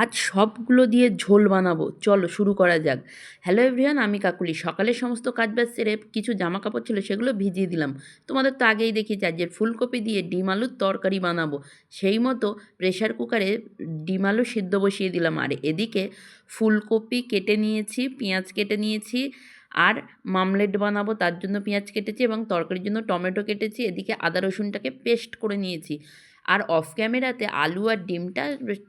আজ সবগুলো দিয়ে ঝোল বানাবো, চলো শুরু করা যাক। হ্যালো এভরিওয়ান, আমি কাকুলি। সকালের সমস্ত কাজবাজ সেরে কিছু জামা কাপড় ছিল, সেগুলো ভিজিয়ে দিলাম। তোমাদের তো আগেই দেখিয়েছি আজকে ফুলকপি দিয়ে ডিম আলুর তরকারি বানাবো। সেই মতো প্রেশার কুকারে ডিম আলু সিদ্ধ বসিয়ে দিলাম। আর এদিকে ফুলকপি কেটে নিয়েছি, পেঁয়াজ কেটে নিয়েছি, আর মামলেট বানাবো তার জন্য পেঁয়াজ কেটেছি এবং তরকারির জন্য টমেটো কেটেছি। এদিকে আদা রসুনটাকে পেস্ট করে নিয়েছি। আর অফ ক্যামেরাতে আলু আর ডিমটা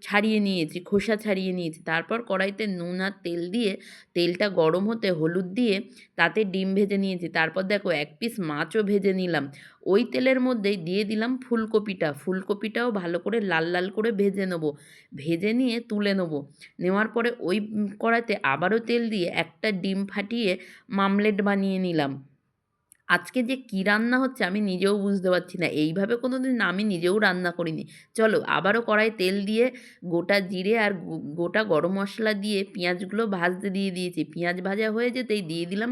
ছাড়িয়ে নিয়েছি, খোসা ছাড়িয়ে নিয়েছি। তারপর কড়াইতে নুন আর তেল দিয়ে, তেলটা গরম হতে হলুদ দিয়ে তাতে ডিম ভেজে নিয়েছি। তারপর দেখো এক পিস মাছও ভেজে নিলাম। ওই তেলের মধ্যেই দিয়ে দিলাম ফুলকপিটাও ভালো করে লাল লাল করে ভেজে নেবো। ভেজে নিয়ে তুলে নেবো। নেওয়ার পরে ওই কড়াইতে আবারও তেল দিয়ে একটা ডিম ফাটিয়ে মামলেট বানিয়ে নিলাম। আজকে যে কী রান্না হচ্ছে আমি নিজেও বুঝতে পারছি না। এইভাবে কোনো দিন আমি নিজেও রান্না করিনি। চলো আবারও কড়াই তেল দিয়ে গোটা জিরে আর গোটা গরম মশলা দিয়ে পেঁয়াজগুলো ভাজতে দিয়ে দিয়েছি। পেঁয়াজ ভাজা হয়ে যেতেই দিয়ে দিলাম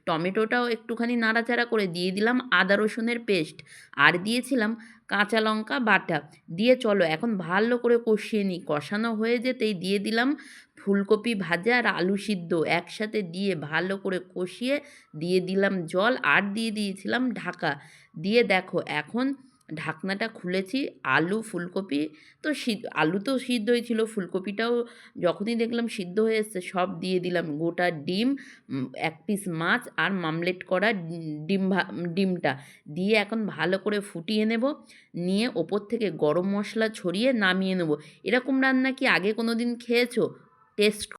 টমেটোটাও একটুখানি নাড়াচাড়া করে দিয়ে দিলাম আদা রসুনের পেস্ট, আর দিয়েছিলাম কাঁচা লঙ্কা বাটা। দিয়ে চলো এখন ভালো করে কষিয়ে নিই। কষানো হয়ে যেতেই দিয়ে দিলাম ফুলকপি ভাজা আর আলু সিদ্ধ একসাথে দিয়ে ভালো করে কষিয়ে দিয়ে দিলাম জল, আর দিয়ে দিয়েছিলাম ঢাকা। দিয়ে দেখো এখন ঢাকনাটা খুলেছি। ফুলকপি তো আলু তো সিদ্ধই ছিল, ফুলকপিটাও যখনই দেখলাম সিদ্ধ হয়ে এসছে সব দিয়ে দিলাম। গোটা ডিম, এক পিস মাছ আর মামলেট করা ডিমটা দিয়ে এখন ভালো করে ফুটিয়ে নেব। নিয়ে ওপর থেকে গরম মশলা ছড়িয়ে নামিয়ে নেব। এরকম রান্না কি আগে কোনো দিন খেয়েছো? টেস্ট